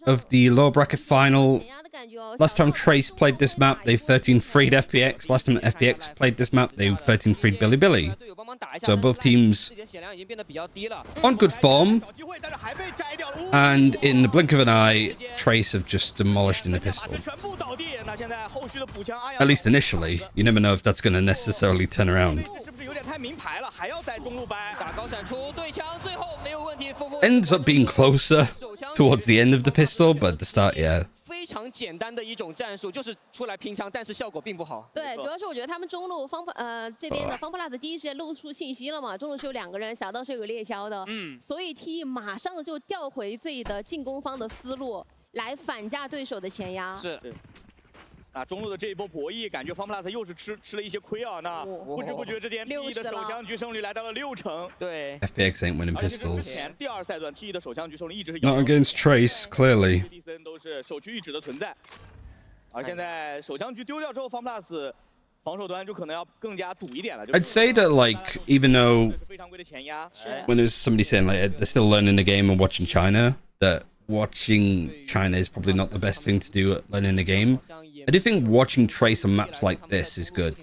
of the lower bracket final. Last time Trace played this map, they 13-freed FPX. Last time FPX played this map, they 13-freed Billy. So both teams on good form. And in the blink of an eye, Trace have just demolished in the pistol. At least initially. You never know if that's going to necessarily turn around. Ends up being closer towards the end of the pistol, but at the start, yeah. 非常简单的一种战术，就是出来拼枪，但是效果并不好。对，主要是我觉得他们中路这边的方 plus 第一时间露出信息了嘛，中路是有2个人，小刀是有个猎枭的，所以 T 马上就调回自己的进攻方的思路，来反驾对手的前压。是。 那中路的这一波博弈，感觉方 plus 又是吃了一些亏啊。那不知不觉之间 ，T 的首枪局胜率来到了60%。对 ，FPX ain't winning pistols. 第2赛段 T 的首枪局胜率一直是 Not against Trace, clearly. 都是首屈一指的存在。而现在首枪局丢掉之后，方 plus 防守端就可能要更加赌一点了。I'd say that like even though when there's somebody saying like they're still learning the game and watching China, that watching China is probably not the best thing to do at learning the game. I do think watching Trace on maps like this is good.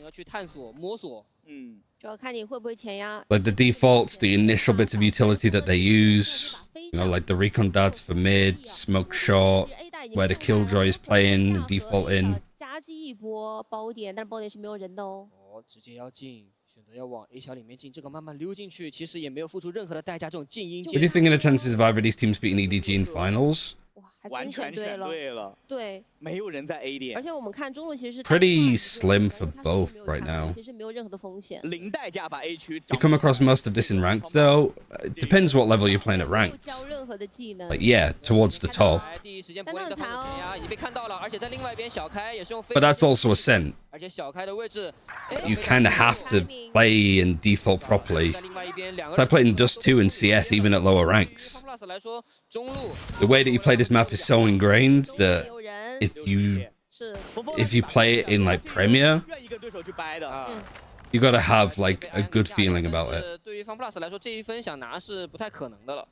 Like the defaults, the initial bits of utility that they use, you know, like the recon darts for mid, smoke short, where the killjoy is playing, defaulting. 选择要往 A 小里面进，这个慢慢溜进去，其实也没有付出任何的代价。这种静音。What do you think of the chances of either of these teams beating EDG in finals? 完全选对了，对，没有人在 A 点，而且我们看中路其实是 pretty slim for both right now. 其实没有任何的风险，零代价把 A 区。You come across most of this in ranked though. It depends what level you're playing at ranked. But yeah, towards the top. But that's also Ascent. You kind of have to play and default properly. So I played in Dust 2 and CS even at lower ranks. The way that you play this map is so ingrained that if you play it in like Premier, you gotta have like a good feeling about it. 对于方 plus 来说，这一分想拿是不太可能的了。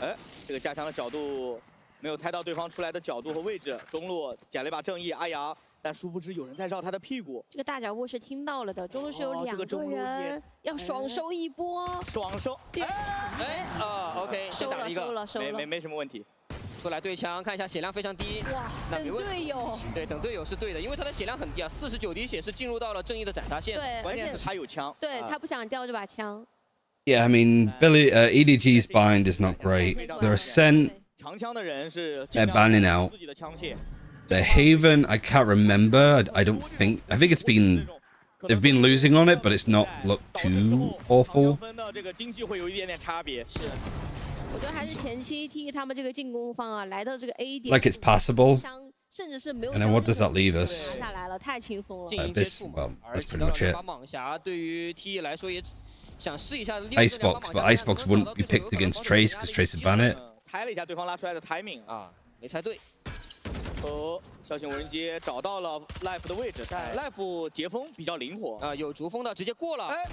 哎，这个加强的角度没有猜到对方出来的角度和位置，中路捡了一把正义，阿阳。 但殊不知有人在绕他的屁股。这个大脚步是听到了的，中路是有2个人，要爽收一波。爽收！OK， 收了，收了，收了，没什么问题。出来对枪，看一下血量非常低。哇，等队友。对，等队友是对的，因为他的血量很低啊，49滴血是进入到了正义的斩杀线。对，关键是他有枪。对他不想掉这把枪。Yeah, I mean, EDG's bind is not great. Their Ascent, they're banning out. The Haven, I can't remember. I don't think. I think it's been. They've been losing on it, but it's not looked too awful. 我觉得还是前期 T 他们这个进攻方啊，来到这个 A 点 ，like it's passable. 甚至是没有。And then what does that leave us? 下来了，太轻松了。This, well, that's pretty much it. 蟒侠对于 T 来说也想试一下 Icebox, but Icebox wouldn't be picked against Trace because Trace would ban it. 猜了一下对方拉出来的 timing 啊，没猜对。 小型无人机找到了 Life 的位置，但 Life 截风比较灵活啊，有逐风的直接过了，哎，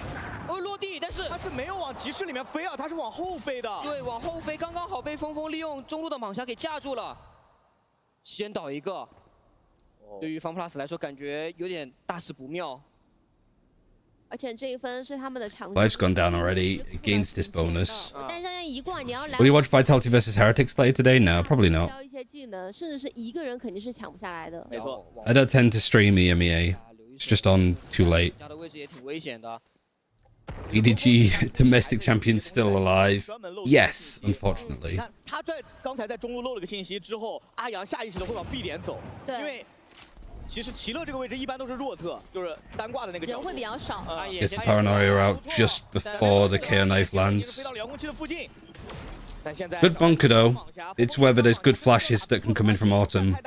落地，但是他是没有往集市里面飞啊，他是往后飞的，对，往后飞，刚刚好被峰峰利用中路的蟒侠给架住了，先倒一个，对于方 plus 来说感觉有点大事不妙。 而且这一分是他们的长。 Life's gone down already against this bonus. Will you watch Vitality versus Heretics play today? No, probably not. 一些技能，甚至是一个人肯定是抢不下来的。没错。I don't tend to stream EMEA. It's just on too late. EDG domestic champion still alive? Yes, unfortunately. 他在刚才在中路漏了个信息之后，阿阳下意识的会往 B 点走，因为。 其实奇乐这个位置一般都是弱侧，就是单挂的那个角度。人会比较少。Gets the paranoia out just before the KO knife lands. Good bunker though. It's whether there's good flashes that can come in from Autumn.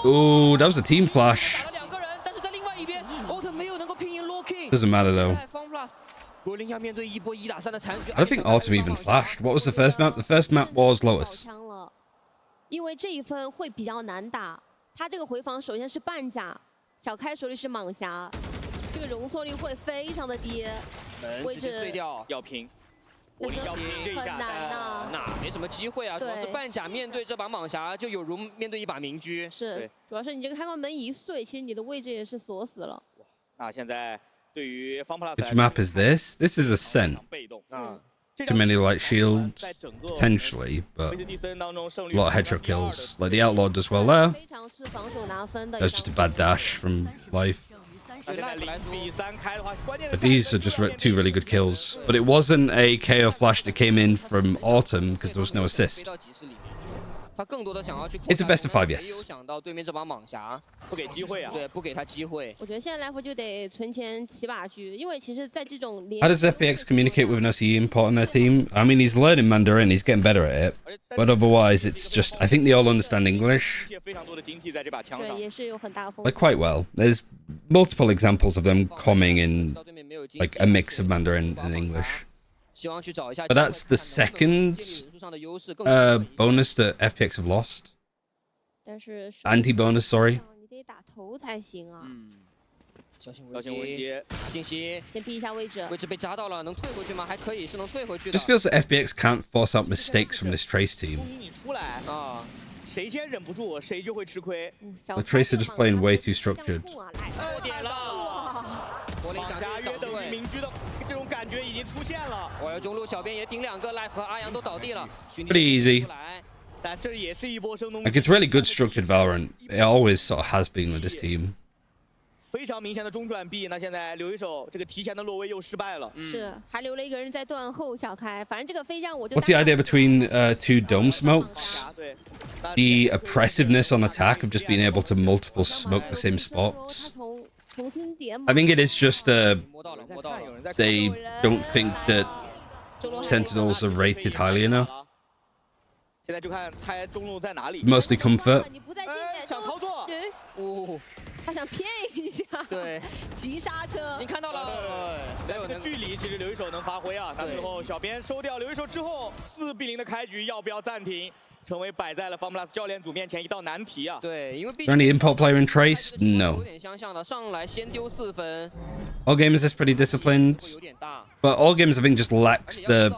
Ooh, that was a team flash. Doesn't matter though. I don't think Autumn even flashed. What was the first map? The first map was Lotus. 因为这一分会比较难打，他这个回防首先是半甲，小开手里是蟒侠，这个容错率会非常的低，位置要平，火力要平这一下，什么机会啊，主要是半甲面对这把蟒侠就有如面对一把明狙。是，主要是你这个开关门一碎，其实你的位置也是锁死了。那现在对于方 plus Which map is this? This is Ascent. Too many light shields, potentially, but a lot of headshot kills. Like the Outlaw does well there. That's just a bad dash from life. But these are just two really good kills. But it wasn't a KO flash that came in from Autumn because there was no assist. It's a best of 5, yes. 不给机会啊，对，不给他机会。我觉得现在来福就得存钱起把狙，因为其实在这种 How does FPX communicate with an OCE import on their team? I mean, he's learning Mandarin, he's getting better at it. But otherwise, it's just, I think they all understand English. 非常多的经济在这把枪上，对，也是有很大的风 Like, quite well. There's multiple examples of them coming in, like, a mix of Mandarin and English. But that's the second bonus that FPX have lost. 但是 Anti-bonus, sorry. 你得打头才行啊。小心危机，信息，先逼一下位置，位置被扎到了，能退回去吗？还可以，是能退回去的。 Just feels that FPX can't force out mistakes from this Trace team. 你出来啊，谁先忍不住，谁就会吃亏。The Trace are just playing way too structured. 点了，蟒侠约等于明狙的这种感觉已经出现了。我要中路小编也顶2个 ，Life 和阿阳都倒地了。 Pretty easy. 但这也是一波声东。 Like, it's really good structured Valorant. It always sort of has been with this team. 非常明显的中转臂，那现在留一手，这个提前的落位又失败了。是，还留了一个人在断后小开，反正这个飞将我就。 What's the idea between two dome smokes? The oppressiveness on attack of just being able to multiple smoke the same spots. I think it is just they don't think that Sentinels are rated highly enough. 现在就看猜中路在哪里。 It's mostly comfort. 你不在近点，想操作，哦，他想骗一下，对，急刹车。你看到了，在这个距离，其实刘一手能发挥啊。但最后小编收掉刘一手之后，4比0的开局要不要暂停，成为摆在了 FunPlus 教练组面前一道难题啊。对，因为毕 Any import player in Trace? No. 有点相像的，上来先丢4分。 All gamers is pretty disciplined, but all gamers I think just lacks the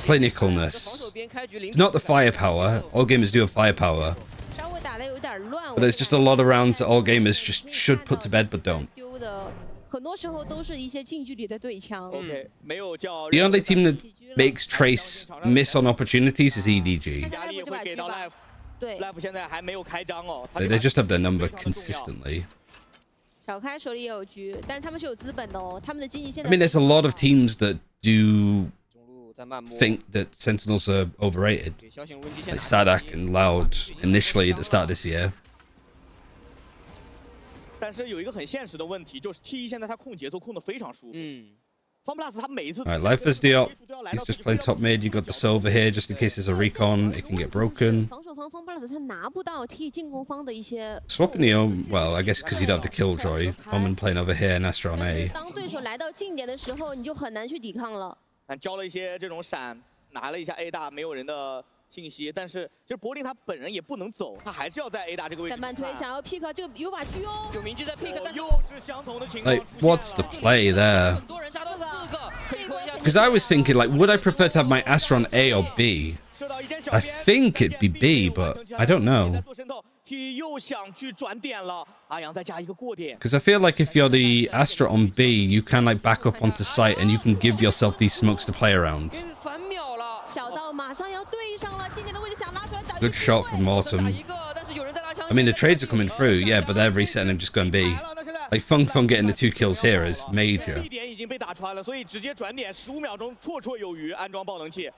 clinicalness. It's not the firepower. All gamers do have firepower. 稍微打得有点乱。 But there's just a lot of rounds that all gamers just should put to bed but don't. 丢的很多时候都是一些近距离的对枪。OK， 没有叫。 The only team that makes Trace miss on opportunities is EDG. 压力会给到 Life， 对 ，Life 现在还没有开张哦。 They just have their number consistently. 小开手里也有局，但是他们是有资本的哦，他们的经济现在。 I mean, there's a lot of teams that do think that Sentinels are overrated. Like Sadak and Loud initially at the start of this year. 但是有一个很现实的问题，就是 T1现在他控节奏控得非常舒服。FunPlus 他每一次。 Alright, Life is the op. He's just playing top mid. You got the Silver here just in case there's a recon. It can get broken. 防守方 FunPlus 他拿不到 T 进攻方的一些。 Swapping the Omen, well, I guess because you'd have the Killjoy. Omen playing over here and Astra on A. 当对手来到近点的时候，你就很难去抵抗了。 但交了一些这种闪，拿了一下 A 大没有人的信息，但是其实柏林他本人也不能走，他还是要在 A 大这个位置。在慢推想要 pick 这个有把狙哦，有明狙在 pick， 但是又是相同的情况。 Like, what's the play there? 很多人扎到4个，可以扣一下。 Because I was thinking, like, would I prefer to have my Astra on A or B? I think it'd be B, but I don't know. T 又想去转点了，阿阳再加一个过点。 Because I feel like if you're the Astra on B, you can like back up onto site and you can give yourself these smokes to play around. 反秒了，小道马上要对上了，近点的位置想拉出来打。 Good shot from Autumn. 打一个，但是有人在拉枪。 I mean, the trades are coming through, yeah, but they're resetting and just going B. Like, Fung getting the 2 kills here is major. 一点已经被打穿了，所以直接转点15秒钟绰绰有余，安装爆能器。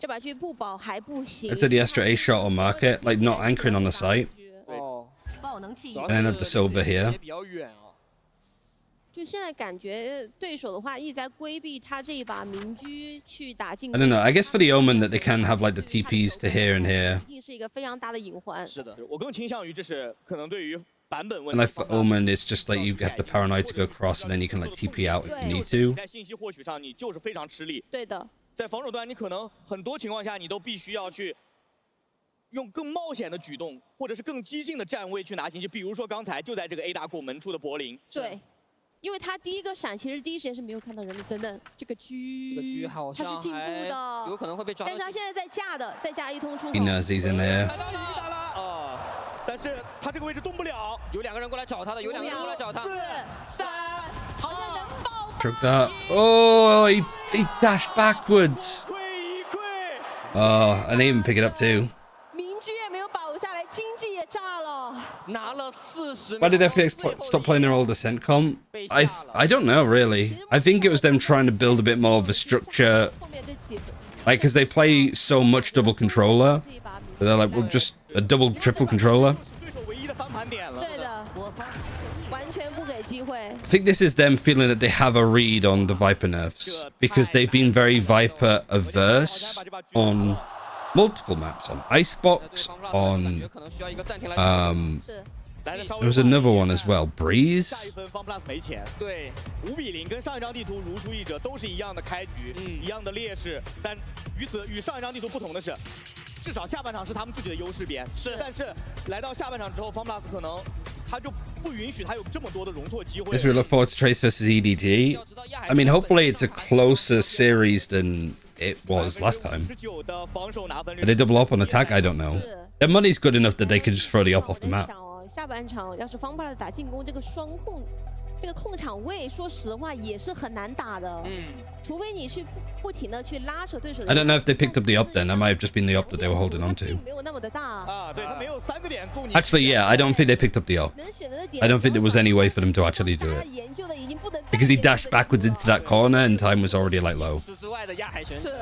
这把狙不保还不行。 I'd say the Astra A shot on market, like not anchoring on the site. 哦， And then have the Silver here. 比较远哦。就现在感觉对手的话一直在规避他这一把明狙去打进。 I don't know. I guess for the Omen that they can have like the TPs to here and here. 一定是一个非常大的隐患。是的，我更倾向于这是可能对于版本问 And 题。 like for Omen, it's just like you have the paranoid to go across and then you can like TP out if you need to. 在信息获取上你就是非常吃力。对的。 在防守端，你可能很多情况下你都必须要去用更冒险的举动，或者是更激进的站位去拿信息。比如说刚才就在这个 A 大拱门处的柏林。对，因为他第一个闪，其实第一时间是没有看到人的。等等，这个狙，这个狙好像他是进步的，但是他现在在架的，再加一通出口。He knows he's in there. 但是他这个位置动不了。有2个人过来找他的，有2个人过来找他。4、3，好像能爆。Took that. Oh, he dashed backwards. 溃一溃。Oh, and he even pick it up too. 明居也没有保下来，经济也炸了。拿了40 Why did FPX stop playing their old Ascent comp? I don't know, really. I think it was them trying to build a bit more of a structure. Like, because they play so much double controller. They're like, well, just a double, triple controller. I think this is them feeling that they have a read on the Viper nerfs. Because they've been very Viper averse on multiple maps. On Icebox, on... there was another one as well, Breeze. 对，5比0，跟上一张地图如出一辙，都是一样的开局，一样的劣势。但与上一张地图不同的是，至少下半场是他们自己的优势边。是，但是来到下半场之后，FunPlus 可能他就不允许他有这么多的容错机会。As we look forward to Trace versus EDG. I mean, hopefully it's a closer series than it was last time. Did they double up on attack? I don't know. Their money's good enough that they could just throw the up off the map. 下半场要是FunPlus打进攻，这个双控，这个控场位，说实话也是很难打的。除非你去不停的去拉扯对手的。I don't know if they picked up the up then. That might have just been the up that they were holding on to. 没有那么的大啊，对，他没有3个点够你。Actually, yeah, I don't think they picked up the up. I don't think there was any way for them to actually do it. Because he dashed backwards into that corner and time was already like low. 是，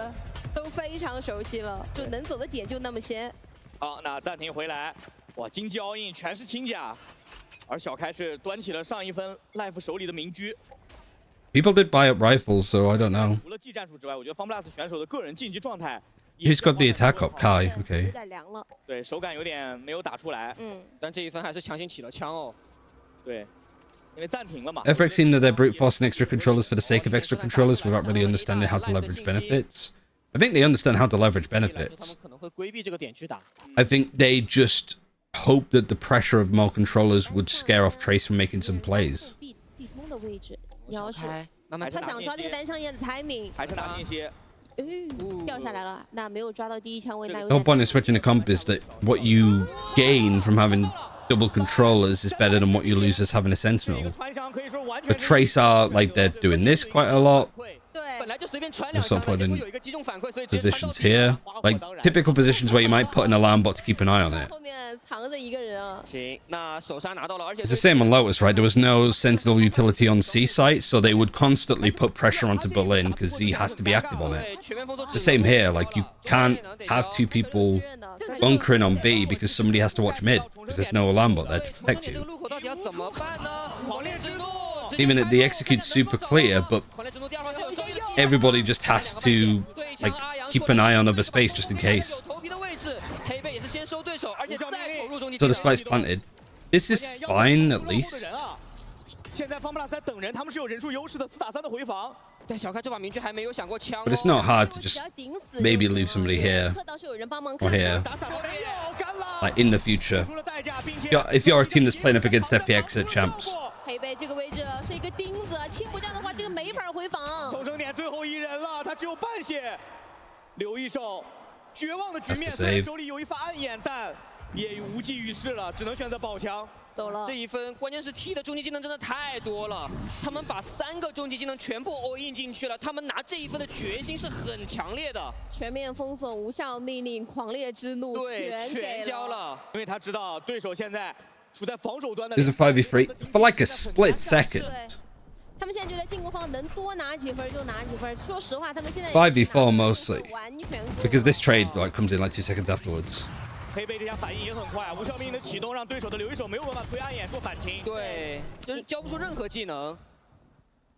都非常熟悉了，就能走的点就那么些。好，那暂停回来。哇，金鸡 all in 全是轻甲，而小开是端起了上一分 Life 手里的明居。People did buy up rifles, so I don't know. 除了技战术之外，我觉得 FunPlus 选手的个人竞技状态。Who's got the attack up? Kai. Okay. 有点凉了。对，手感有点没有打出来。但这一分还是强行起了枪哦。对，因为暂停了嘛。FX seem that they're brute forcing extra controllers for the sake of extra controllers without really understanding how to leverage benefits. I think they understand how to leverage benefits. I think they just hope that the pressure of more controllers would scare off Trace from making some plays. 避通的位置，要是他想抓这个单枪眼的 timing， 还是拿面些。掉下来了，那没有抓到第一枪位，那有 The whole point of switching the comp is that what you gain from having double controllers is better than what you lose as having a sentinel. But Trace are like they're doing this quite a lot. Also put in positions here, like typical positions where you might put an alarm bot to keep an eye on it. 后面藏着一个人啊。行，那手杀拿到了，而且 It's the same on Lotus, right? There was no sentinel utility on C site, so they would constantly put pressure onto Berlin because he has to be active on it. It's the same here. Like you can't have 2 people bunkering on B because somebody has to watch mid because there's no alarm bot there to protect you. Even if the execute's super clear, but everybody just has to like keep an eye on other space just in case. So the spike's planted. This is fine at least. 现在FunPlus在等人，他们是有人数优势的，4打3的回防。但小开这把明居还没有想过枪。 But it's not hard to just maybe leave somebody here or here, like in the future. If you're a team that's playing up against FPX at champs. 黑贝这个位置是一个钉子，清补这样的话，这个没法回防。投生点最后一人了，他只有半血，留一手，绝望的局面。 That's the 虽然 save. 手里有一发暗眼，但也无济于事了，只能选择爆枪。走了。这一分，关键是 T 的终极技能真的太多了，他们把3个终极技能全部 all in 进去了，他们拿这一分的决心是很强烈的。全面封锁，无效命令，狂烈之怒，对，全交了。因为他知道对手现在处在防守端的。There's a 5v3 for like a split second. 他们现在觉得进攻方能多拿几分就拿几分。说实话，他们现在 5v4 mostly 完全 because this trade like comes in like 2 seconds afterwards. 黑贝这下反应也很快，无效命令的启动让对手的留一手没有办法推暗眼做反擒。对，就是交不出任何技能。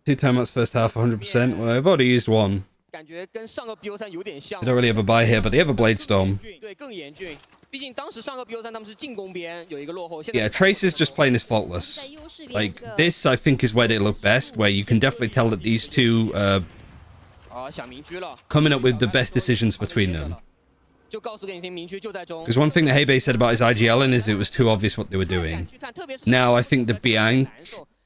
2 timeouts first half, 100%. Well, I've already used one. 感觉跟上个 BO3 有点像。 They don't really have a buy here, but they have a Blade Storm. 对，更严峻。毕竟当时上个 BO3 他们是进攻边有一个落后。Yeah, Trace is just playing this faultless. Like this, I think is where they look best. Where you can definitely tell that these two想明居了 coming up with the best decisions between them. 就告诉给你听，明居就在中。 Because one thing that Hebe said about his IGLing is it was too obvious what they were doing. Now I think the Biang,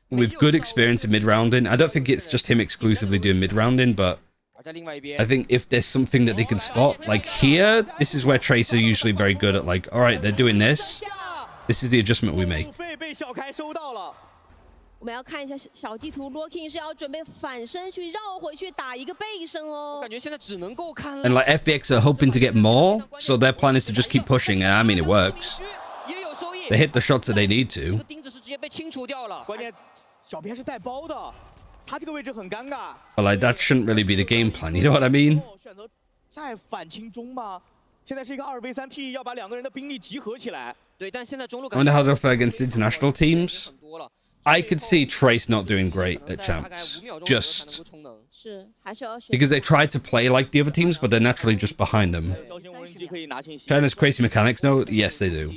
with good experience in mid-rounding, I don't think it's just him exclusively doing mid-rounding, but I think if there's something that they can spot, like here, this is where Trace are usually very good at, like, all right, they're doing this. This is the adjustment we make. 我们要看一下小地图 ，Locking 是要准备反身去绕回去打一个背身哦。感觉现在只能够看。And like FPX are hoping to get more, so their plan is to just keep pushing. And I mean, it works. They hit the shots that they need to. 钉子是直接被清除掉了。关键小编是带包的，他这个位置很尴尬。But like that shouldn't really be the game plan. You know what I mean? 选择再反清中吗？现在是一个2v3T， 要把两个人的兵力集合起来。对，但现在中路。I wonder how they'll fare against international teams. I could see Trace not doing great at champs, just because they try to play like the other teams, but they're naturally just behind them. China's crazy mechanics, no? Yes, they do.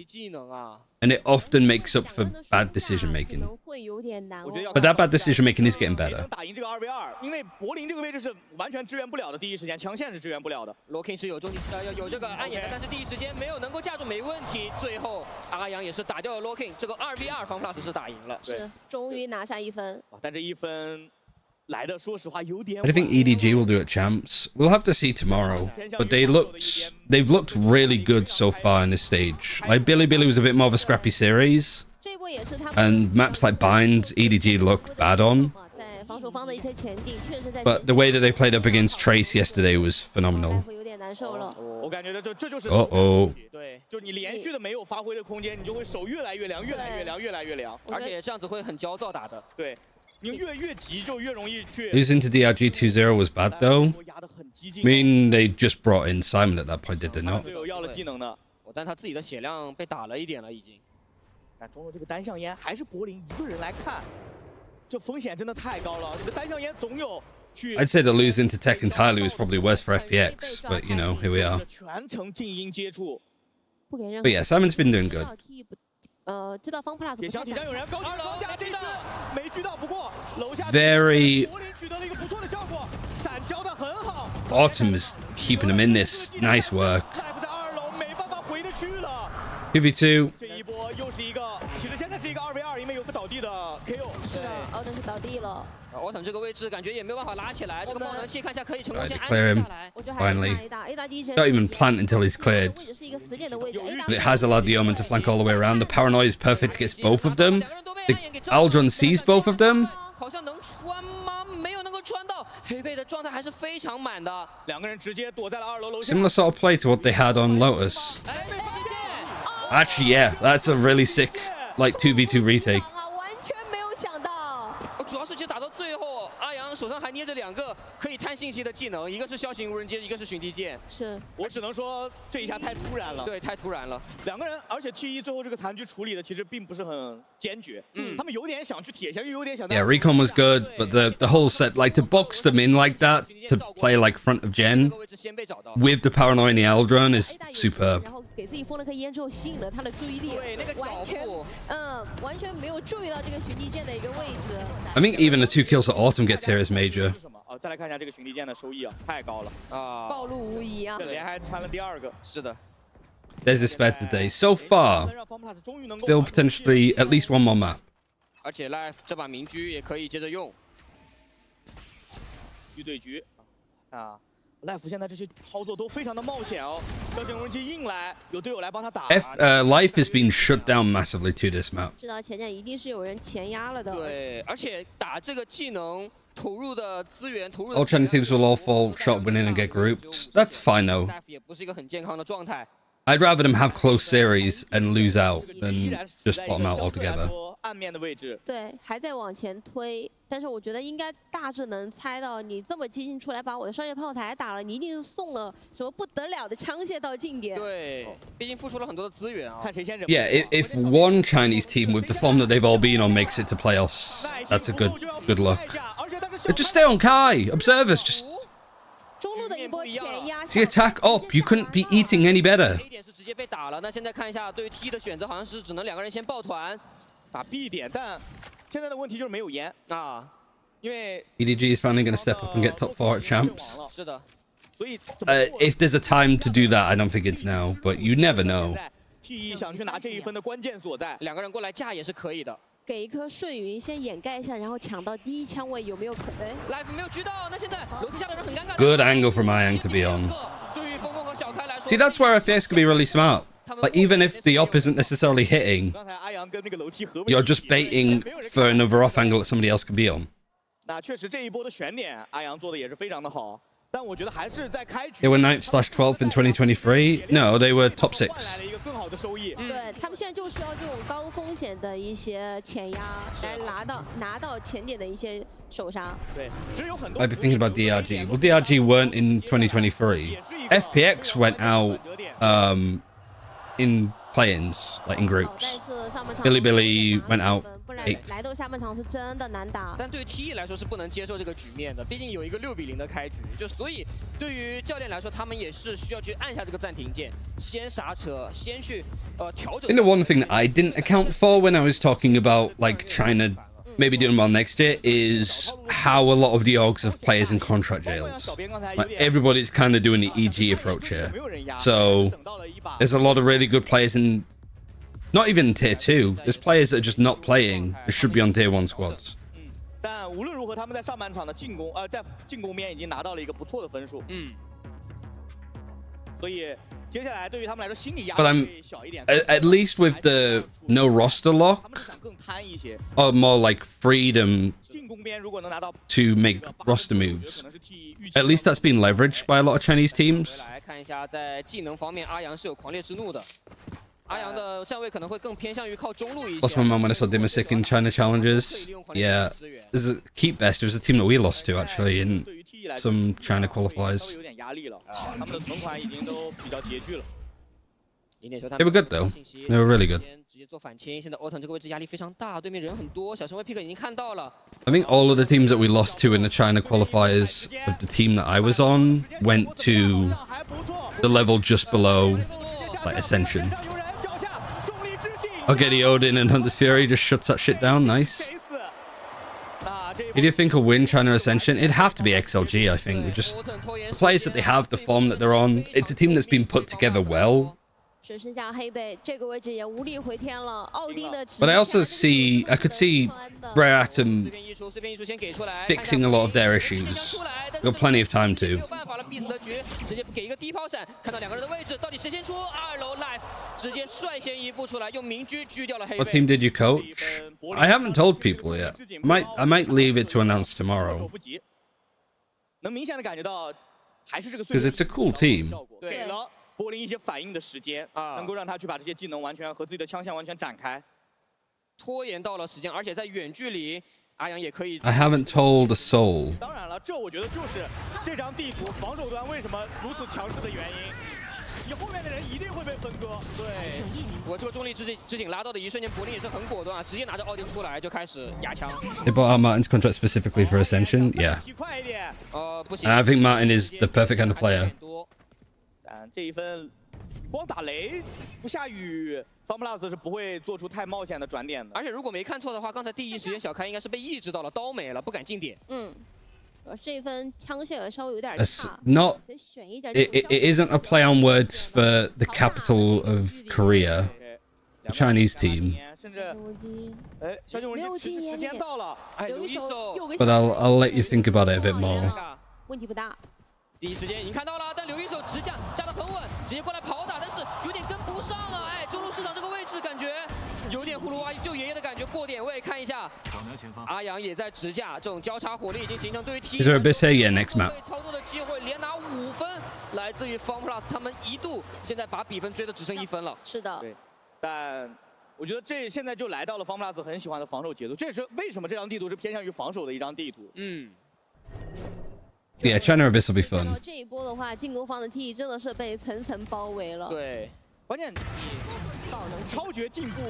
And it often makes up for bad decision making. But that bad decision making is getting better. 打赢这个2v2，因为柏林这个位置是完全支援不了的，第一时间强线是支援不了的。Locking 是有中有这个暗眼的，但是第一时间没有能够架住，没问题。最后阿阳也是打掉了 Locking， 这个2v2 方 plus 是打赢了，是终于拿下1分。但这1分来的，说实话有点。I don't think EDG will do it champs. We'll have to see tomorrow. But they've looked really good so far in this stage. Like Billy was a bit more of a scrappy series. And maps like Bind, EDG look bad on. But the way that they played up against Trace yesterday was phenomenal. Uh-oh. 就你连续的没有发挥的空间，你就会手越来越凉，越来越凉，越来越凉，而且这样子会很焦躁打的。对，你越急就越容易去。Losing to DRG 2-0 was bad though. I mean, they just brought in Simon at that point, did they not? 队友要了技能的，但他自己的血量被打了一点了已经。但中路这个单向烟还是柏林一个人来看，这风险真的太高了。这个单向烟总有。 I'd say that losing to Tech entirely was probably worse for FPX, but you know, here we are. But yeah, Simon's been doing good. Very... Autumn is keeping him in this. Nice work. 2v2. 其实现在是一个2v2，因为有个倒地的 KO。是的，奥登是倒地了。奥登这个位置感觉也没有办法拉起来，这个爆能器看一下可以成功先安 clear 下 him 来。finally. Don't even plant until he's cleared. But it has allowed the Omen to flank all the way around. The paranoia is perfect against both of them. The Aldron sees both of them. 好像能穿吗？没有能够穿到，黑贝的状态还是非常满的。两个人直接躲在了2楼楼下。 Similar sort of play to what they had on Lotus. Actually, yeah, that's a really sick, like 2v2 retake. 完全没有想到。主要是其实打到最后，阿阳手上还捏着2个可以探信息的技能，一个是枭形无人机，一个是巡地剑。是我只能说这一下太突然了。对，太突然了。两个人，而且 T1最后这个残局处理的其实并不是很坚决。他们有点想去铁拳，又有点想。Yeah, Recon was good, but the whole set, like to box them in like that, to play like front of gen with the paranoia and the Aldron is superb. 给自己封了颗烟之后，吸引了他的注意力，对，那个脚步，完全没有注意到这个巡地剑的一个位置。I think even the 2 kills that Autumn gets here is major. 再来看一下这个巡地剑的收益啊，太高了啊，暴露无遗啊！连还穿了第2个。是的。 There's a spare today. So far, still potentially at least one more map. 而且 Life 这把明狙也可以接着用。局对局啊。 Life 现在这些操作都非常的冒险哦，枭形无人机硬来，有队友来帮他打。Life has been shut down massively to this map. 知道前线一定是有人前压了的。对，而且打这个技能投入的资源，投入的。All Chinese teams will all fall short winning and get grouped. That's fine though. Life 也不是一个很健康的状态。 I'd rather them have close series and lose out than just bottom out altogether. 暗面的位置。对，还在往前推，但是我觉得应该大致能猜到，你这么激进出来把我的商业炮台打了，你一定是送了什么不得了的枪械到近点。对，毕竟付出了很多的资源啊。看谁先忍。Yeah, if one Chinese team with the form that they've all been on makes it to playoffs, that's a good look. Just stay on Kai. Observers just. 中路的一波前压。 See attack up. You couldn't be eating any better. A 点是直接被打了，那现在看一下对于 T 的选择，好像是只能2个人先抱团。 打 B 点，但现在的问题就是没有烟啊，因为 EDG is finally going to step up and get top 4 at champs. 是的，所以 if there's a time to do that, I don't think it's now, but you never know. T1想去拿这1分的关键所在，2个人过来架也是可以的。给一颗瞬云先掩盖一下，然后抢到第一枪位有没有可能 ？Life 没有狙到，那现在楼梯下的人很尴尬。 Good angle from Yang to be on. See, that's where FPX can be really smart. Like, even if the op isn't necessarily hitting, you're just baiting for another off angle that somebody else could be on. 那确实这一波的选点，阿阳做的也是非常的好。 但我觉得还是在开局 They were 9th/12th in 2023. No, they were top 6. 来了一个更好的收益。对他们现在就需要这种高风险的一些潜压，来拿到前点的一些首杀。对，其实有很多。 I've been thinking about DRG. Well, DRG weren't in 2023. FPX went out in play-ins, like in groups. Billy went out. 来到下半场是真的难打，但对于 TE 来说是不能接受这个局面的，毕竟有一个6比0的开局，就所以对于教练来说，他们也是需要去按下这个暂停键，先刹车，先去调整。I think the one thing that I didn't account for when I was talking about like China maybe doing well next year is how a lot of the orgs have players in contract jails. Like everybody's kind of doing the EG approach here, so there's a lot of really good players in. Not even tier 2. There's players that are just not playing. They should be on tier 1 squads. 但无论如何，他们在上半场的进攻，在进攻面已经拿到了一个不错的分数。所以接下来对于他们来说，心理压力会小一点。At least with the no roster lock, or more like freedom to make roster moves. At least that's been leveraged by a lot of Chinese teams. 来看一下，在技能方面，阿阳是有狂烈之怒的。 阿阳的站位可能会更偏向于靠中路一些。 Lost my mum when I saw Dimasic in China challenges. Yeah, there's a Keep Best. It was a team that we lost to actually in some China qualifiers. They were good though. They were really good. 直接做反清，现在 Autumn 这个位置压力非常大，对面人很多，小神卫 pick 已经看到了。 I think all of the teams that we lost to in the China qualifiers of the team that I was on went to the level just below like Ascension. Okay, the Odin and Hunter's Fury just shuts that shit down. Nice. Who do you think will win China Ascension? It'd have to be XLG, I think. Just the players that they have, the form that they're on. It's a team that's been put together well. But I also I could see Rare Atom fixing a lot of their issues. Got plenty of time to. What team did you coach? I haven't told people yet. I might leave it to announce tomorrow. Because it's a cool team. 柏林一些反应的时间，能够让他去把这些技能完全和自己的枪项完全展开，拖延到了时间，而且在远距离，阿阳也可以。I haven't told a soul. 当然了，这我觉得就是这张地图防守端为什么如此强势的原因。你后面的人一定会被分割。对，我这个重力之井拉到的一瞬间，柏林也是很果断啊，直接拿着奥丁出来就开始压枪。They bought out Martin's contract specifically for Ascension, yeah. 不行。 And I think Martin is the perfect kind of player. 这一分光打雷不下雨 ，FunPlus 是不会做出太冒险的转点的。而且如果没看错的话，刚才第一时间小开应该是被抑制到了，刀没了，不敢进点。这一分枪线稍微有点差。Not. It isn't a play on words for the capital of Korea, the Chinese team. 甚至，小囧文机时间到了，留一手。 But I'll let you think about it a bit more. 问题不大。 第一时间已经看到了，但留一手直架架得很稳，直接过来跑打，但是有点跟不上了。哎，中路市场这个位置感觉有点葫芦娃救爷爷的感觉，过点位看一下。阿阳也在直架，这种交叉火力已经形成。对于 T， Is there a Abyss here? Yeah, next map. 操作的机会连拿5分，来自于 FunPlus， 他们一度现在把比分追得只剩1分了。是的。对，但我觉得这现在就来到了 FunPlus 很喜欢的防守节奏，这也是为什么这张地图是偏向于防守的一张地图。Yeah, China Abyss will be fun. 这一波的话，进攻方的 T 真的是被层层包围了。对，关键你超绝进步，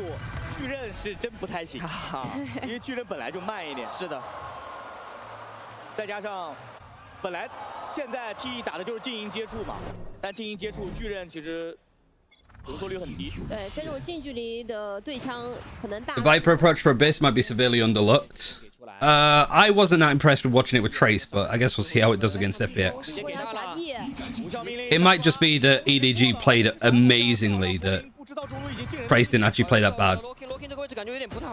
巨刃是真不太行，因为巨刃本来就慢一点。是的，再加上本来现在 T 打的就是近营接触嘛，但近营接触巨刃其实容错率很低。对，这种近距离的对枪可能大。The Viper approach for Abyss might be severely underlooked. I wasn't that impressed with watching it with Trace, but I guess we'll see how it does against FPX. It might just be that EDG played amazingly, that Trace didn't actually play that bad.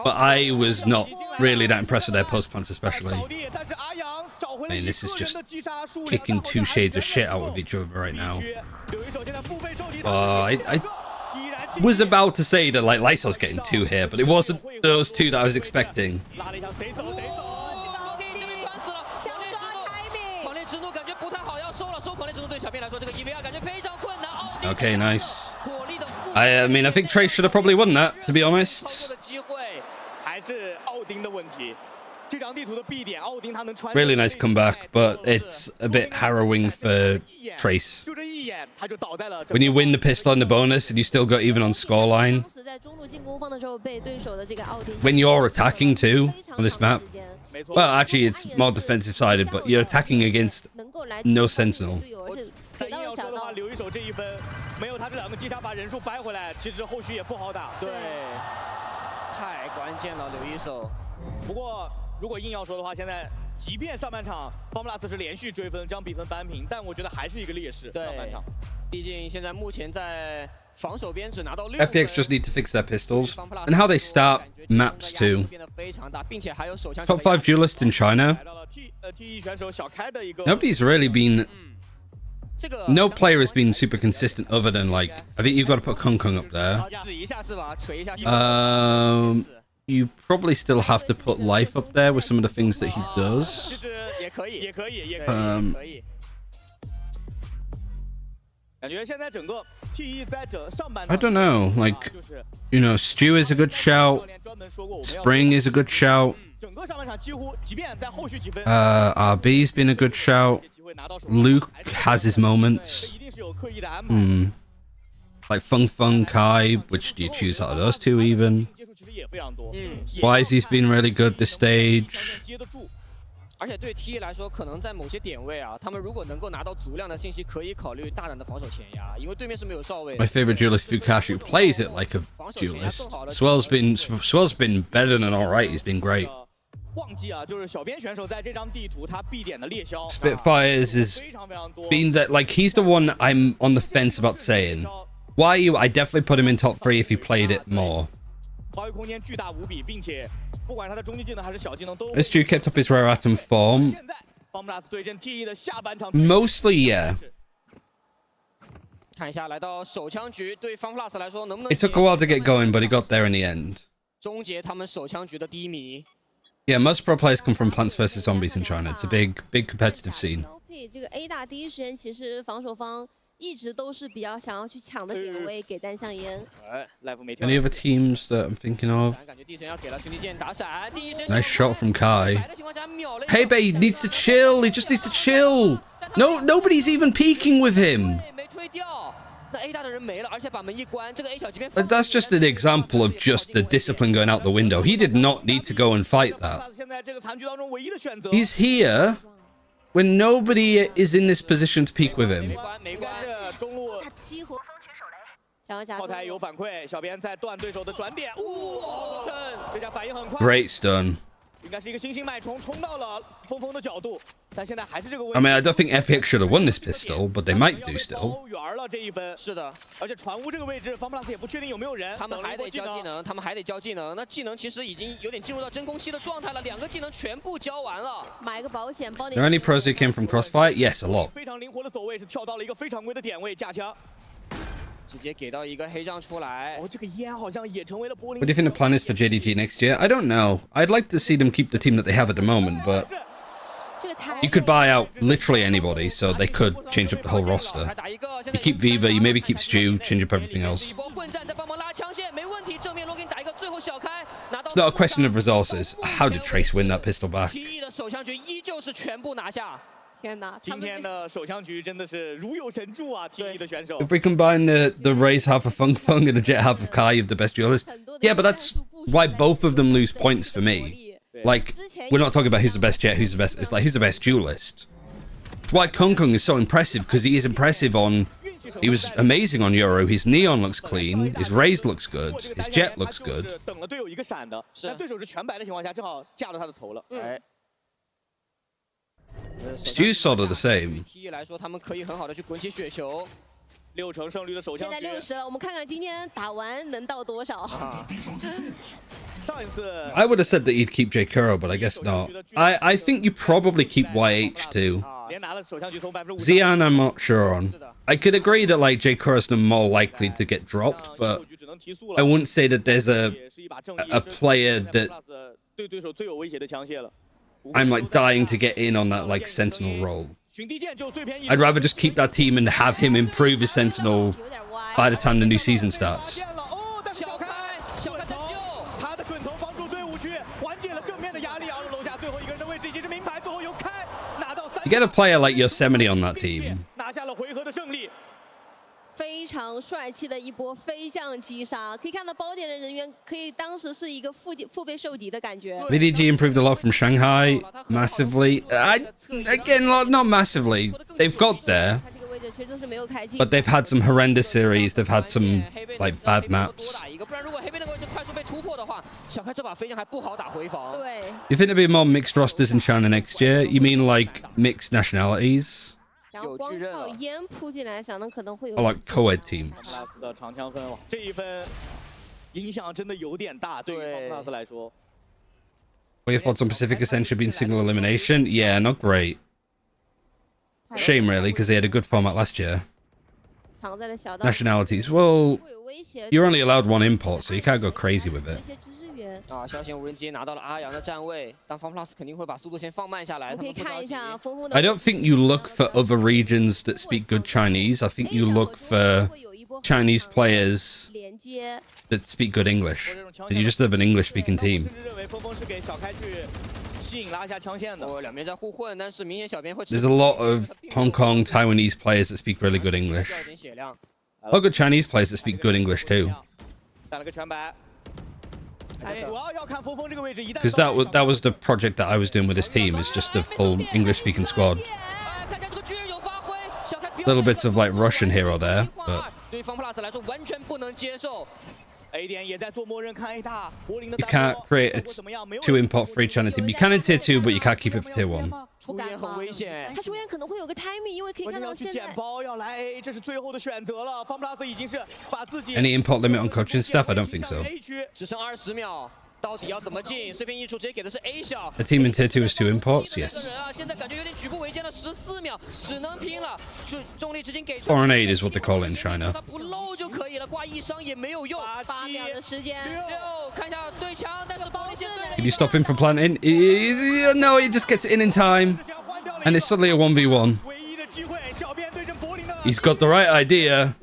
But I was not really that impressed with their post plants, especially. I mean, this is just kicking two shades of shit out of each other right now. I was about to say that like Lysol's getting two here, but it wasn't those two that I was expecting. Okay, nice. I mean, I think Trace should have probably won that, to be honest. Really nice comeback, but it's a bit harrowing for Trace. When you win the pistol and the bonus and you still got even on scoreline. When you're attacking too on this map. Well, actually, it's more defensive sided, but you're attacking against no sentinel. FPX just need to fix their pistols and how they start maps too. Top 5 duelists in China. Nobody's really been. No player has been super consistent other than like I think you've got to put Kung Kung up there. You probably still have to put Life up there with some of the things that he does. I don't know, like, you know, Stu is a good shout. Spring is a good shout. RB's been a good shout. Luke has his moments. Like Feng Feng Kai, which do you choose out of those two even? Wisey's been really good this stage. My favorite duelist Fukash who plays it like a duelist. Swell's been better than alright, he's been great. Spitfires has been that, like, he's the one I'm on the fence about saying. Why you? I definitely put him in top 3 if he played it more. As Stu kept up his rare atom form. Mostly, yeah. It took a while to get going, but he got there in the end. Yeah, most pro players come from Plants vs Zombies in China. It's a big competitive scene. Any other teams that I'm thinking of? Nice shot from Kai. Hey, Bay needs to chill. He just needs to chill. No, nobody's even peeking with him. But that's just an example of just the discipline going out the window. He did not need to go and fight that. He's here when nobody is in this position to peek with him. Great stun. I mean, I don't think FPX should have won this pistol, but they might do still. Are there any pros who came from Crossfire? Yes, a lot. What do you think the plan is for JDG next year? I don't know. I'd like to see them keep the team that they have at the moment, but you could buy out literally anybody, so they could change up the whole roster. You keep Viva, you maybe keep Stu, change up everything else. It's not a question of resources. How did Trace win that pistol back? If we combine the Raze half of Feng Feng and the Jet half of Kai, you have the best duelist. Yeah, but that's why both of them lose points for me. Like, we're not talking about who's the best Jet, who's the best. It's like, who's the best duelist? It's why Kung Kung is so impressive, because he is impressive on. He was amazing on Euro. His Neon looks clean. His Raze looks good. His Jet looks good. Stu's sort of the same. 6成胜率的首相现在60了，我们看看今天打完能到多少。上一次 I would have said that you'd keep J Kuro, but I guess not. I think you probably keep YH too. 连拿了首相局从50%。Xian, I'm not sure on. I could agree that like J Kuro's more likely to get dropped, but I wouldn't say that there's a player that 对对手最有威胁的枪械了。 I'm like dying to get in on that like Sentinel role. I'd rather just keep that team and have him improve his Sentinel by the time the new season starts. You get a player like Yosemite on that team. 非常帅气的一波飞降击杀，可以看到包点的人员可以当时是一个腹背受敌的感觉。VDG improved a lot from Shanghai, massively. Again, not massively. They've got there, but they've had some horrendous series. They've had some like bad maps. You think there'll be more mixed rosters in China next year? You mean like mixed nationalities? Or like co-ed teams? 的长枪分，这一分影响真的有点大，对于 FPX 来说。What are your thoughts on Pacific Ascent should be in single elimination? Yeah, not great. Shame really, because they had a good format last year. Nationalities, well, you're only allowed one import, so you can't go crazy with it. 消息无人机拿到了阿阳的站位，但 FunPlus 肯定会把速度先放慢下来。可以看一下峰峰的。 I don't think you look for other regions that speak good Chinese. I think you look for Chinese players that speak good English. And you just have an English-speaking team. 认为峰峰是给小开去吸引拉下枪线的。两边在互混，但是明显小编会。 There's a lot of Hong Kong, Taiwanese players that speak really good English. A lot of good Chinese players that speak good English too. 占了个全白。 Because that was the project that I was doing with this team. Is just a full English-speaking squad. Little bits of like Russian here or there, but you can't create a 2 import for each China team. You can in tier 2, but you can't keep it for tier 1. 出杆很危险，他出现可能会有个 timing， 因为可以看到现在。捡包要来 A， 这是最后的选择了。FunPlus 已经是把自己 Any import limit on coaching stuff? I don't think so. 只剩20秒，到底要怎么进？碎片溢出直接给的是 A 小。A team in tier 2 is 2 imports, yes. 现在感觉有点举步维艰了，14秒，只能拼了。重力直接给出。 4 and 8 is what they call it in China. 他不漏就可以了，挂一伤也没有用。8秒的时间。看一下对枪，但是暴力线对。 Can you stop him from planting? No, he just gets it in time. And it's suddenly a 1v1. He's got the right idea.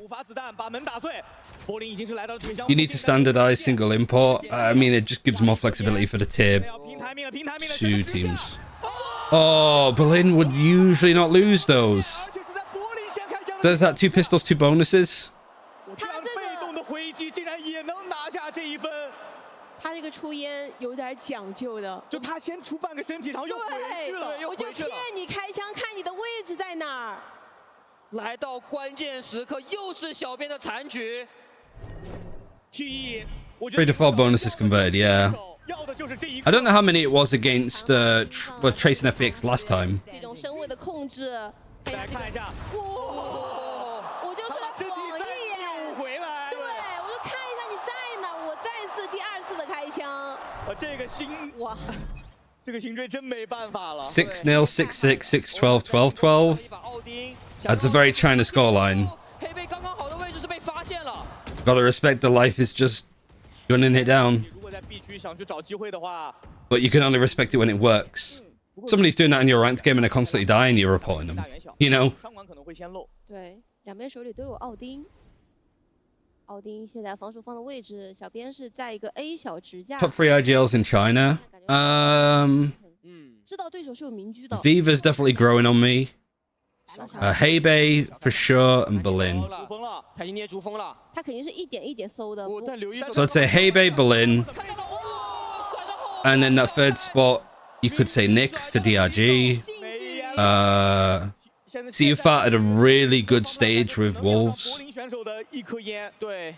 You need to standardize single import. I mean, it just gives more flexibility for the tier 2 teams. Oh, Berlin would usually not lose those. So is that 2 pistols, 2 bonuses? 他这个出烟有点讲究的，就他先出半个身体，然后又回去了，我就骗你开枪，看你的位置在哪儿。来到关键时刻，又是小编的残局。3 to 4 bonuses converted, yeah. I don't know how many it was against Trace and FPX last time. 这种身位的控制，来看一下，我就是来晃一眼，回来，对，我就看一下你在哪儿，我再次第2次的开枪。这个心哇，这个辛追真没办法了。6-0, 6-6, 6-12, 12-12. That's a very China scoreline. Gotta respect the life is just gunning it down. But you can only respect it when it works. Somebody's doing that in your ranked game and they're constantly dying, you're reporting them. You know? 对，两边手里都有奥丁。奥丁现在防守方的位置，小编是在一个 A 小支架。Top 3 IGLs in China. 知道对手是有明居的。Viva's definitely growing on me. Hebei for sure and Berlin. 他已经捏住风了，他肯定是一点一点搜的。So I'd say Hebei, Berlin, and then that 3rd spot you could say Nick for DRG. CUFAT at a really good stage with Wolves. 对，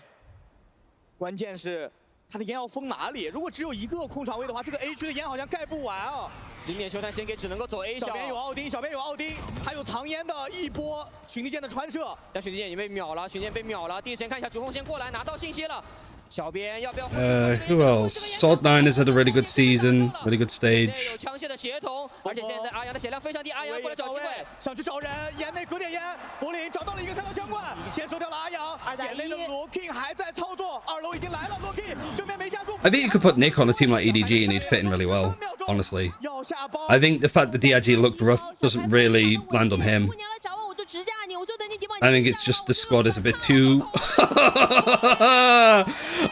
关键是他的烟要封哪里？如果只有一个空场位的话，这个 A 区的烟好像盖不完啊。零点球探先给，只能够走 A 小。小边有奥丁，小边有奥丁，还有唐嫣的一波巡地箭的传射。但巡地箭已经被秒了，巡地箭被秒了。第一时间看一下主锋先过来拿到信息了。 小编要不要？Who else? Salt9 has had a really good season, really good stage. 有枪械的协同，而且现在阿阳的血量非常低，阿阳过来找机会，上去找人，眼内隔点烟，柏林找到了一个3刀枪冠，先收掉了阿阳，眼内的罗 King 还在操作，2楼已经来了，罗 King 正面没架住。I think you could put Nick on a team like EDG and he'd fit in really well, honestly. I think the fact that DRG looked rough doesn't really land on him. I think it's just the squad is a bit too...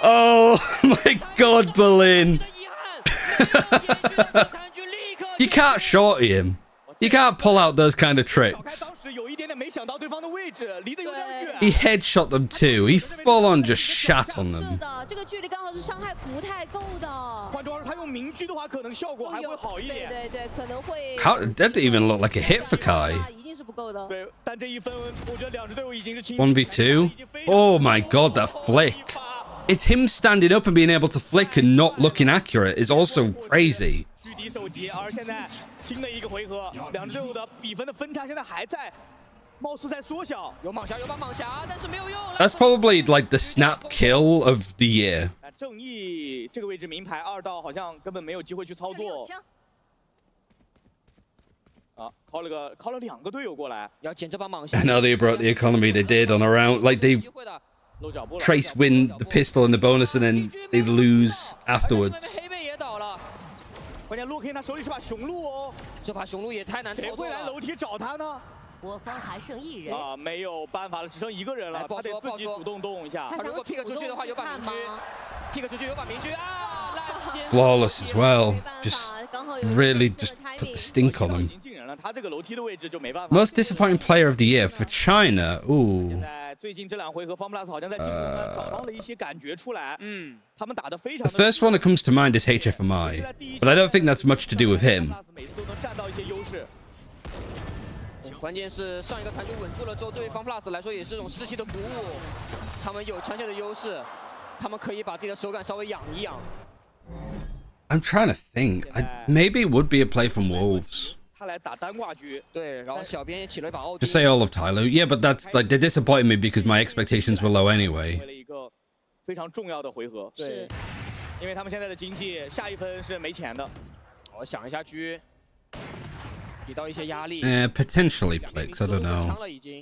Oh my god, Berlin. You can't shorty him. You can't pull out those kind of tricks. He headshot them too. He full on just shat on them. How, that didn't even look like a hit for Kai. 1v2. Oh my god, that flick. It's him standing up and being able to flick and not looking accurate is also crazy. That's probably like the snap kill of the year. I know they brought the economy, they did on a round, like they Trace win the pistol and the bonus and then they lose afterwards. 关键洛 K 他手里是把雄鹿哦，这把雄鹿也太难操作了。谁会来楼梯找他呢？我方还剩1人啊，没有办法了，只剩1个人了，他得自己主动动一下。他如果 pick 出去的话，有把明狙 ，pick 出去有把明狙啊 ，flawless as well. Just really just put the stink on him. Most disappointing player of the year for China. Ooh. 最近这2回合，方 plus 好像在进攻端找到了一些感觉出来。他们打得非常。The first one that comes to mind is HFMI, but I don't think that's much to do with him. 每次都能占到一些优势。关键是上一个残局稳住了之后，对于方 plus 来说也是一种士气的鼓舞。他们有枪械的优势，他们可以把自己的手感稍微养一养。I'm trying to think. Maybe it would be a play from Wolves. 他来打单挂局，对，然后小编也起了一把奥迪。Just say all of Tyloo. Yeah, but that's like they disappointed me because my expectations were low anyway. 为了一个非常重要的回合，对，因为他们现在的经济下一分是没钱的。我想一下狙，给到一些压力。Potentially Plix. I don't know.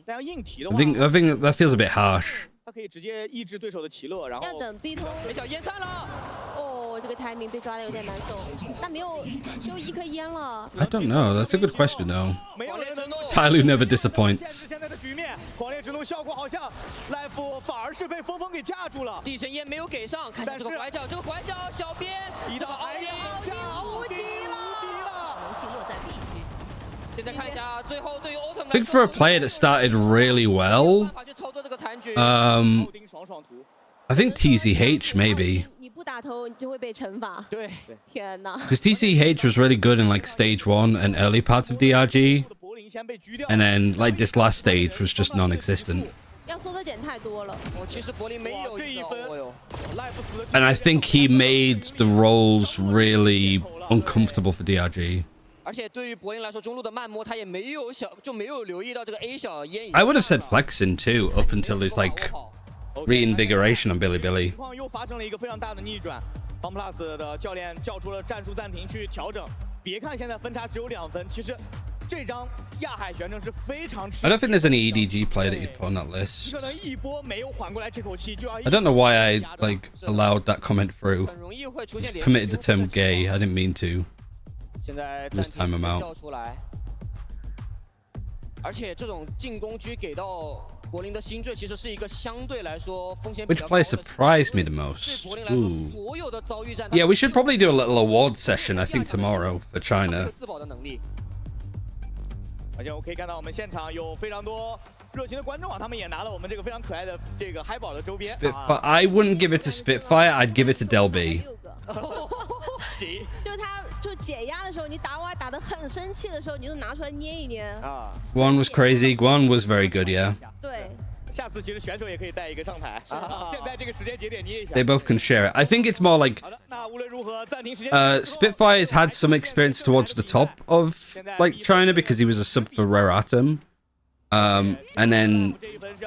但要硬提的话 I think that feels a bit harsh. 他可以直接抑制对手的奇乐，然后要等 B 通。没想烟散了。哦，这个timing被抓的有点难受，但没有就1颗烟了。I don't know. That's a good question though. Tyloo never disappoints. 现在的局面，狂烈之怒效果好像 Life 反而是被峰峰给架住了。地神烟没有给上，看一下这个拐角，小编一道奥丁无敌了，能性落在 B 区。现在看一下最后对于奥特曼。I think for a player that started really well, I think TCH maybe. 你不打头，你就会被惩罚。对，天哪。Because TCH was really good in like stage 1 and early parts of DRG, and then like this last stage was just non-existent. 要搜的点太多了。其实柏林没有一分。And I think he made the roles really uncomfortable for DRG. 而且对于柏林来说，中路的慢摸他也没有留意到这个 A 小烟。I would have said flexing too up until his like reinvigoration on Bilibili. 情况又发生了一个非常大的逆转，方 plus 的教练叫出了战术暂停去调整。别看现在分差只有2分，其实这张亚海玄城是非常吃。I don't think there's any EDG player that you'd put on that list. 可能一波没有缓过来这口气，就要。I don't know why I like allowed that comment through. 很容易会出现 Committed the term gay. I didn't mean to. 现在 Just time him out. 叫出来，而且这种进攻狙给到柏林的星坠，其实是一个相对来说风险比 Which 较高 player 的。 surprised me the most? 对柏林来说， Ooh. 所有的遭遇战。Yeah, we should probably do a little award session, I think, tomorrow for China. 自保的能力。而且我可以看到我们现场有非常多热情的观众啊，他们也拿了我们这个非常可爱的这个嗨宝的周边。Spitfire. I wouldn't give it to Spitfire. I'd give it to Delby. 行。就他就解压的时候，你打我打得很生气的时候，你就拿出来捏一捏。啊。Guan was crazy. Guan was very good, yeah. 对。They both can share it. I think it's more like Spitfire's had some experience towards the top of like China because he was a sub for Rare Atom. And then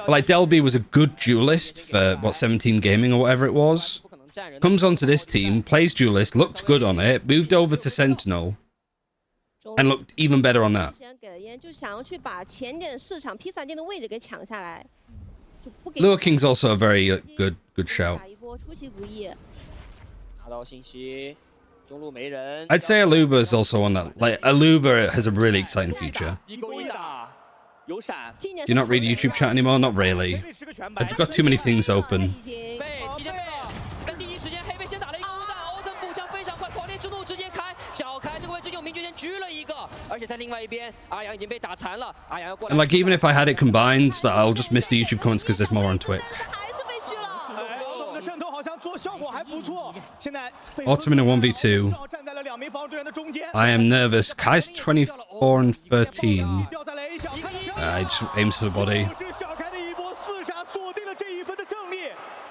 like Delby was a good duelist for what 17 Gaming or whatever it was. Comes onto this team, plays duelist, looked good on it, moved over to Sentinel, and looked even better on that. Lure King's also a very good shout. I'd say Aluba is also on that. Like Aluba has a really exciting future. Do you not read YouTube chat anymore? Not really. I've just got too many things open. And like even if I had it combined, I'll just miss the YouTube comments because there's more on Twitch. Autumn in a 1v2. I am nervous. Kai's 24 and 13. He just aims for the body.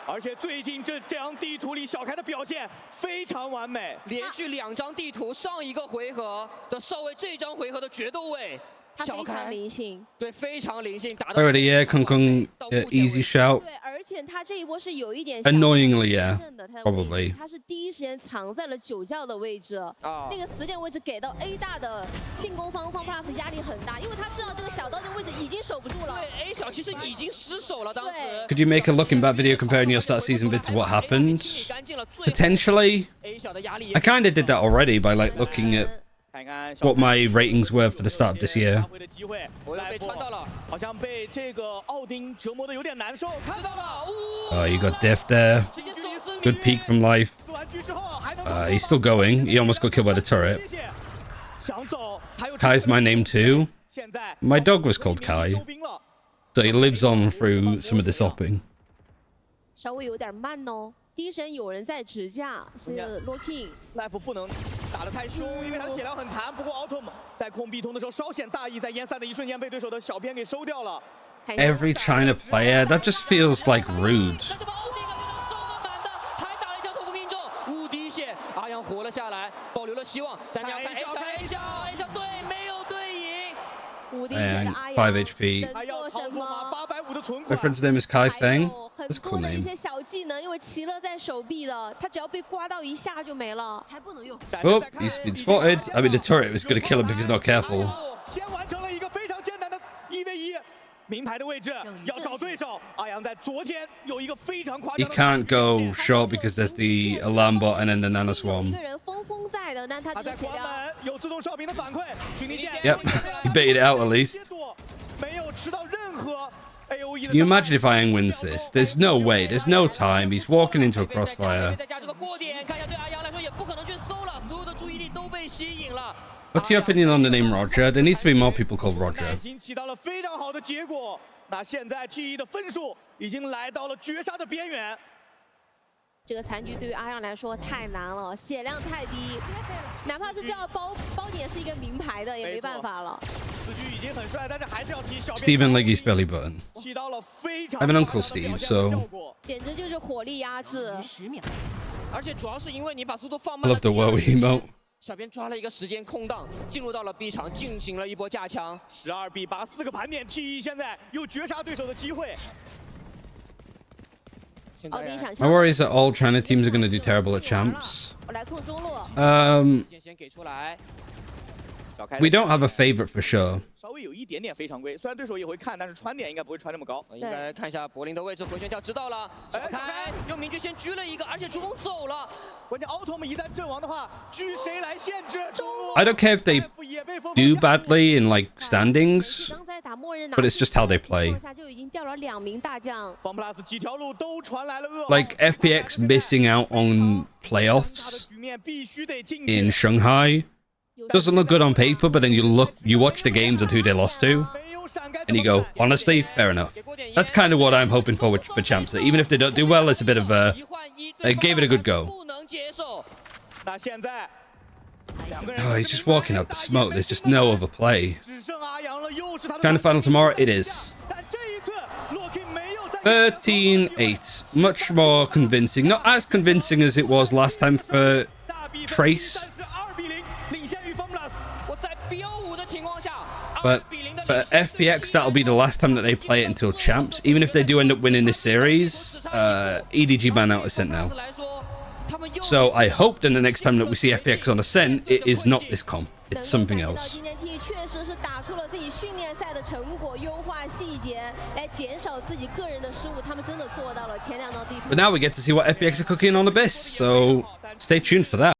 而且最近这张地图里，小开的表现非常完美，连续2张地图，上一个回合的少尉，这张回合的决斗位，他非常灵性，对，非常灵性，打到。Already, yeah, Kung Kung, easy shout. 对，而且他这一波是有一点 annoyingly, yeah, probably. 他是第一时间藏在了酒窖的位置，那个死点位置给到 A 大的进攻方 FunPlus 压力很大，因为他知道这个小刀的位置已经守不住了。对 ，A 小其实已经失手了，当时。Could you make a looking back video comparing your start season vid to what happened? Potentially. I kind of did that already by like looking at what my ratings were for the start of this year. Oh, you got Diff there. Good peek from life. He's still going. He almost got killed by the turret. Kai's my name too. My dog was called Kai. So he lives on through some of this hopping. 稍微有点慢哦。第一时间有人在指架，是 Locking。Life 不能打得太凶，因为他的血量很残。不过 Autumn 在控 B 通的时候稍显大意，在烟散的一瞬间被对手的小偏给收掉了。Every China player, that just feels like rude. 还打了一枪头部命中，无敌血，阿阳活了下来，保留了希望。但你要看 A 小对，没有对赢。 And 5 HP. My friend's name is Kai Feng. That's a cool name. 一些小技能，因为齐了在手臂的，他只要被刮到一下就没了。 Oh, he's been spotted. I mean, the turret was going to kill him if he's not careful. 先完成了一个非常艰难的1v1。名牌的位置要找对手。阿阳在昨天有一个非常夸张 He can't go short because there's the alarm bot and then the nano swarm. 一个人疯在的，那他这个血量。有自动哨兵的反馈，许尼剑。Yep, he baited it out at least. 没有吃到任何 AOE 的。 Can you imagine if Iron wins this? There's no way. There's no time. He's walking into a crossfire. What's your opinion on the name Roger? There needs to be more people called Roger. 起到了非常好的结果。那现在 T1的分数已经来到了绝杀的边缘。这个残局对于阿阳来说太难了，血量太低，哪怕是这样包点是一个名牌的也没办法了。此局已经很帅，但是还是要提小。Steven Leggy's belly button. 起到了非常。 I have an uncle Steve, so. 简直就是火力压制。10秒。而且主要是因为你把速度放 I 慢了。 love the woe emote. 小编抓了一个时间空档，进入到了 B 场，进行了一波架枪。12比8 4个盘点 ，T1现在有绝杀对手的机会。 My worry is that all China teams are going to do terrible at champs. We don't have a favorite for sure. 稍微有一点点非常规，虽然对手也会看，但是穿点应该不会穿这么高。应该看一下柏林的位置，回旋跳知道了。小开用明驹先狙了一个，而且主攻走了。关键奥特曼一旦阵亡的话，狙谁来限制？ I don't care if they do badly in like standings, but it's just how they play. Like FPX missing out on playoffs in Shanghai doesn't look good on paper, but then you watch the games and who they lost to, and you go, honestly, fair enough. That's kind of what I'm hoping for champs. That even if they don't do well, it's a bit of a they gave it a good go. Oh, he's just walking out the smoke. There's just no other play. China final tomorrow, it is. 13-8. Much more convincing. Not as convincing as it was last time for Trace. But for FPX, that'll be the last time that they play it until champs. Even if they do end up winning this series, EDG ban out Ascent now. So I hope that the next time that we see FPX on Ascent, it is not this comp. It's something else. But now we get to see what FPX are cooking on Abyss, so stay tuned for that.